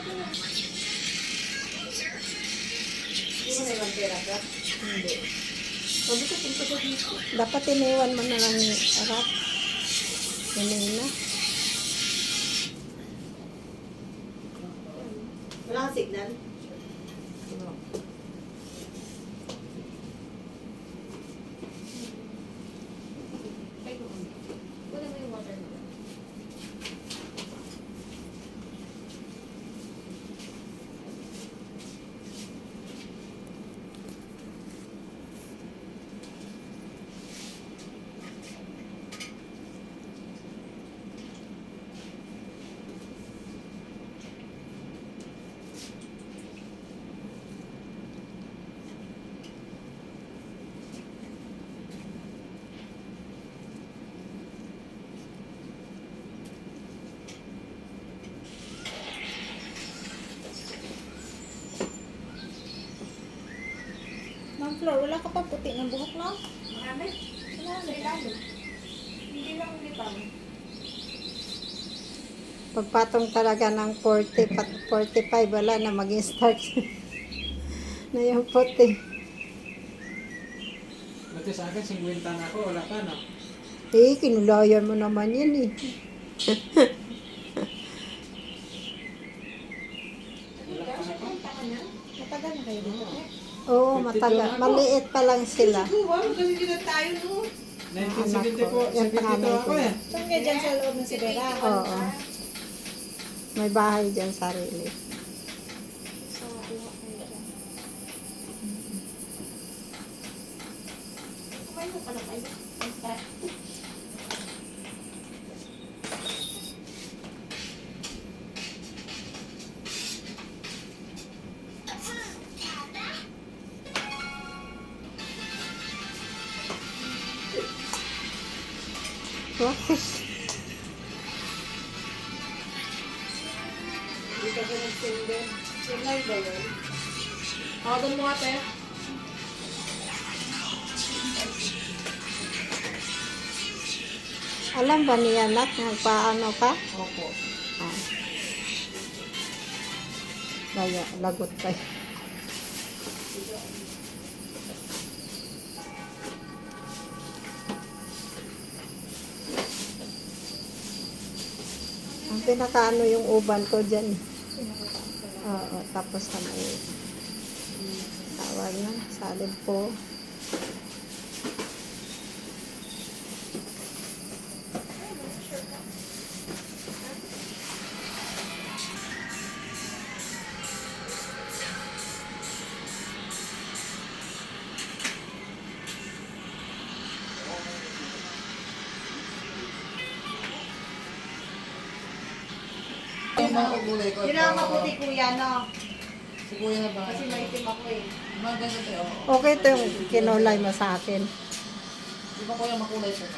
Hindi mo na ibang pera ka? Hindi. Sabi ko, punta sa dito. Dapat iniwan mo na lang yung arap. Kanina. Wala kang signal? Kunin mo yung water mo. Ma'am Flor, wala ka pa puti ng buhok, no? Marami? Wala na ilalo. Hindi lang umipang. Pagpatong talaga ng 40, 45, wala na maging start na yung puti. Buti sa akin, 50 na ako, wala pa, no? Eh, kinulayan mo naman yan eh. Wala pa ako. Matagal na kayo dito, eh? Oo, matagal. Maliit pa lang sila. Siguro, kasi kita tayo, no? 1970 po, Yan 72 panganay ako ko. eh. Saan kayo dyan sa loob ng Sibera? Oo. May bahay dyan sarili. So, kuha kayo dyan. Kumain mo pala kayo. Bakit? Hindi ka ba nag-sender? Yung live ba yun? Tawagan mo ate. Alam ba niya, Nak, nagpaano ka? Opo. Ah. Kaya, lagot kayo. Ang pinakaano yung uban ko dyan. Oo, tapos na may tawag na, salib po. Yung mga gulay ko. Yun ang maputi kuya, no? Si Kuya na ba? Kasi maitim ako eh. Mga ganito tayo. Okay ito yung kinulay mo sa akin. Di ba Kuya makulay siya?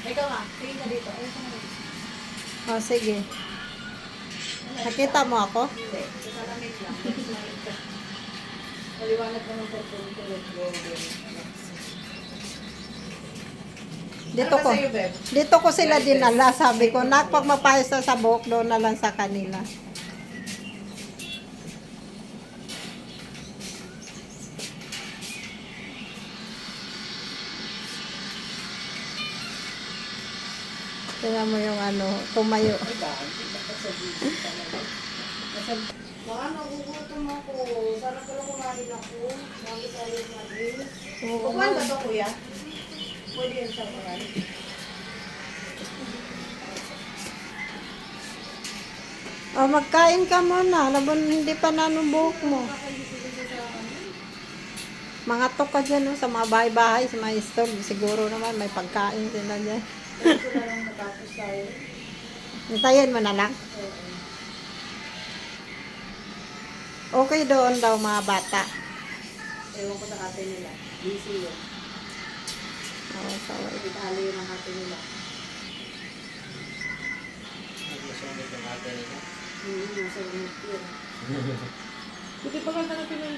Ikaw nga, tingin ka dito. Ayun ka na dito. O, sige. Nakita mo ako? Hindi, sa lamig lang. Maliwanag naman sa tulad. Dito Ano ko. ba sa'yo, Beb? Dito ko sila dinala. Sabi ko, Nak, pag mapayos na sa buhok, doon na lang sa kanila. Tingnan mo yung ano, tumayo. Baka nagugutom ako. Sarap pala kumain ako. Bago tayo kumain. Oo. Kukuhan ba ito, kuya? Pwede yun sa kumain. O, magkain ka muna. Labon, hindi pa nanubok mo. Mga toka dyan, no, sa mga bahay-bahay, sa mga store. Siguro naman may pagkain sila dyan. Ito na lang matapos tayo. Hintayin mo na lang. Okay doon daw mga bata. Ewan ko sa ate nila. Busy yun. Oo, sorry. Italo yun ang ate nila. Naglasong ito mga ganito. Nasa unit yun. Buti pa ganda na pinang